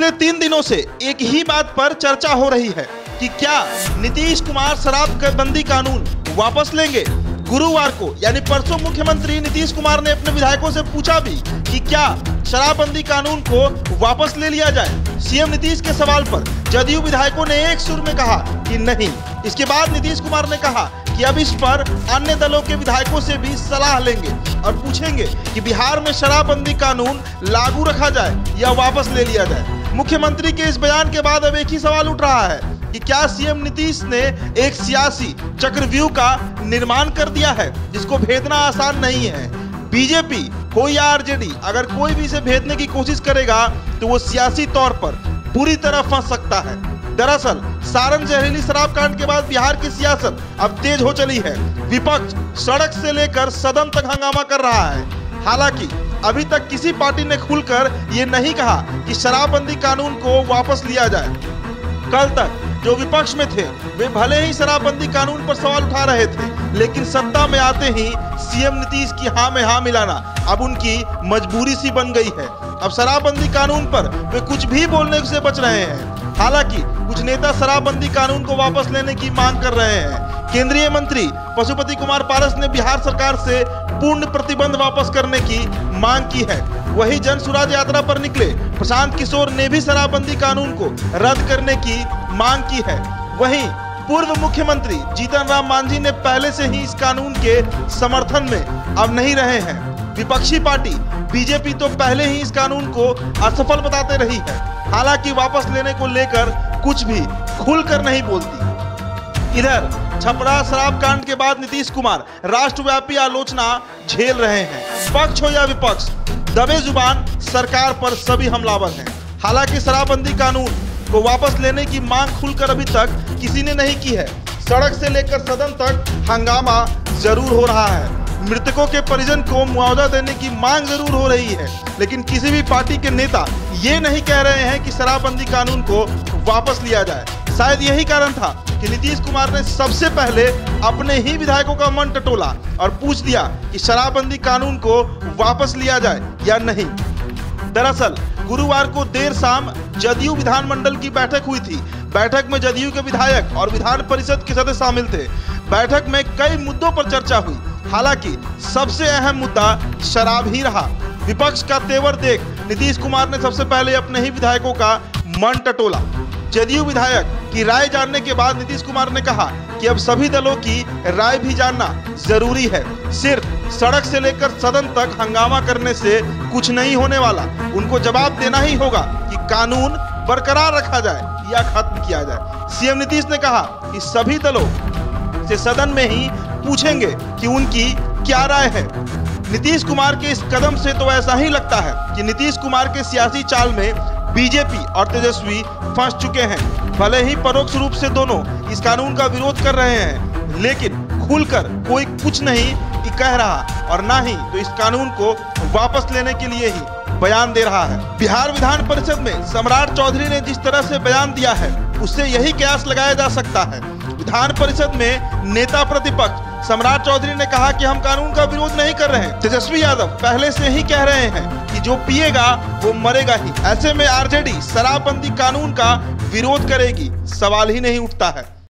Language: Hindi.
पिछले 3 दिनों से एक ही बात पर चर्चा हो रही है कि क्या नीतीश कुमार शराबबंदी कानून वापस लेंगे। गुरुवार को यानी परसों मुख्यमंत्री नीतीश कुमार ने अपने विधायकों से पूछा भी कि क्या शराबबंदी कानून को वापस ले लिया जाए। सीएम नीतीश के सवाल पर जदयू विधायकों ने एक सुर में कहा कि नहीं। इसके बाद नीतीश कुमार ने कहा कि अब इस पर अन्य दलों के विधायकों से भी सलाह लेंगे और पूछेंगे कि बिहार में शराबबंदी कानून लागू रखा जाए या वापस ले लिया जाए। मुख्यमंत्री के इस बयान के बाद अब एक ही सवाल उठ रहा है कि क्या सीएम नीतीश ने एक सियासी चक्रव्यूह का निर्माण कर दिया है जिसको भेदना आसान नहीं है। बीजेपी हो या आरजेडी, अगर कोई भी इसे भेदने की कोशिश करेगा तो वो सियासी तौर पर पूरी तरह फंस सकता है। दरअसल सारण जहरीली शराब कांड के बाद बिहार की सियासत अब तेज हो चली है। विपक्ष सड़क से लेकर सदन तक हंगामा कर रहा है। हालांकि अभी तक किसी पार्टी ने खुलकर ये नहीं कहा कि शराबबंदी कानून को वापस लिया जाए। कल तक जो विपक्ष में थे वे भले ही शराबबंदी कानून पर सवाल उठा रहे थे, लेकिन सत्ता में आते ही सीएम नीतीश की हाँ में हाँ मिलाना अब उनकी मजबूरी सी बन गई है। अब शराबबंदी कानून पर वे कुछ भी बोलने से बच रहे हैं। हालांकि कुछ नेता शराबबंदी कानून को वापस लेने की मांग कर रहे हैं। केंद्रीय मंत्री पशुपति कुमार पारस ने बिहार सरकार से पूर्ण प्रतिबंध वापस करने की मांग की है। वही जन सुराज यात्रा पर निकले प्रशांत किशोर ने भी शराबबंदी कानून को रद्द करने की मांग की है। वहीं पूर्व मुख्यमंत्री जीतन राम मांझी ने पहले से ही इस कानून के समर्थन में अब नहीं रहे हैं। विपक्षी पार्टी बीजेपी तो पहले ही इस कानून को असफल बताते रही है। हालांकि वापस लेने को लेकर कुछ भी खुलकर नहीं बोलती। इधर छपरा शराब कांड के बाद नीतीश कुमार राष्ट्रव्यापी आलोचना झेल रहे हैं। पक्ष हो या विपक्ष, दबे जुबान सरकार पर सभी हमलावर हैं। हालांकि शराबबंदी कानून को वापस लेने की मांग खुलकर अभी तक किसी ने नहीं की है। सड़क से लेकर सदन तक हंगामा जरूर हो रहा है। मृतकों के परिजन को मुआवजा देने की मांग जरूर हो रही है, लेकिन किसी भी पार्टी के नेता ये नहीं कह रहे हैं कि शराबबंदी कानून को वापस लिया जाए। शायद यही कारण था कि नीतीश कुमार ने सबसे पहले अपने ही विधायकों का मन टटोला और पूछ दिया कि शराबबंदी कानून को वापस लिया जाए या नहीं। दरअसल गुरुवार को देर शाम जदयू विधानमंडल की बैठक हुई थी। बैठक में जदयू के विधायक और विधान परिषद के सदस्य शामिल थे। बैठक में कई मुद्दों पर चर्चा हुई। हालांकि सबसे अहम मुद्दा शराब ही रहा। विपक्ष का तेवर देख नीतीश कुमार ने सबसे पहले अपने ही विधायकों का मन टटोला। जदयू विधायक की राय जानने के बाद नीतीश कुमार ने कहा कि अब सभी दलों की राय भी जानना जरूरी है। सिर्फ सड़क से लेकर सदन तक हंगामा करने से कुछ नहीं होने वाला। उनको जवाब देना ही होगा कि कानून बरकरार रखा जाए या खत्म किया जाए। सीएम नीतीश ने कहा कि सभी दलों से सदन में ही पूछेंगे कि उनकी क्या राय है। नीतीश कुमार के इस कदम से तो ऐसा ही लगता है कि नीतीश कुमार के सियासी चाल में बीजेपी और तेजस्वी फंस चुके हैं। भले ही परोक्ष रूप से दोनों इस कानून का विरोध कर रहे हैं, लेकिन खुलकर कोई कुछ नहीं कह रहा और ना ही तो इस कानून को वापस लेने के लिए ही बयान दे रहा है। बिहार विधान परिषद में सम्राट चौधरी ने जिस तरह से बयान दिया है उससे यही कयास लगाया जा सकता है। विधान परिषद में नेता प्रतिपक्ष सम्राट चौधरी ने कहा कि हम कानून का विरोध नहीं कर रहे हैं। तेजस्वी यादव पहले से ही कह रहे हैं कि जो पिएगा वो मरेगा ही। ऐसे में आरजेडी शराबबंदी कानून का विरोध करेगी, सवाल ही नहीं उठता है।